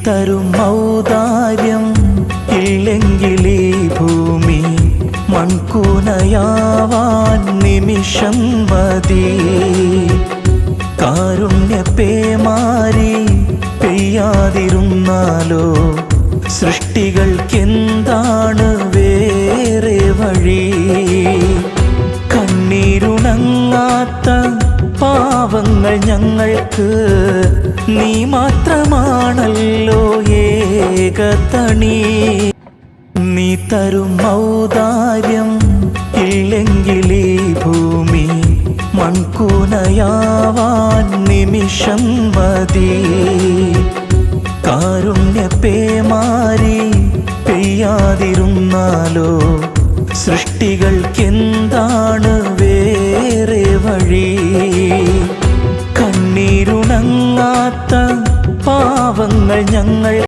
തരും ഔദാര്യം ഇല്ലെങ്കിലീ ഭൂമി മൺകൂനയാവാൻ നിമിഷം മതി. കാരുണ്യപ്പേമാരി പെയ്യാതിരുന്നാലോ സൃഷ്ടികൾക്കെന്താണ് വേറെ വഴി? കണ്ണീരുണങ്ങാത്ത പാവങ്ങൾ ഞങ്ങൾക്ക് നീ മാത്രമാണല്ലോ ഏകതണി. നീ തരും ഔദാര്യം ഇല്ലെങ്കിലീ ഭൂമി മൺകൂനയാവാൻ നിമിഷം മതി. കാരുണ്യപ്പേമാരി പെയ്യാതിരുന്നാലോ സൃഷ്ടികൾക്കെന്താണ് വേറെ വഴി? കണ്ണീരുണങ്ങാത്ത പാവങ്ങൾ ഞങ്ങൾ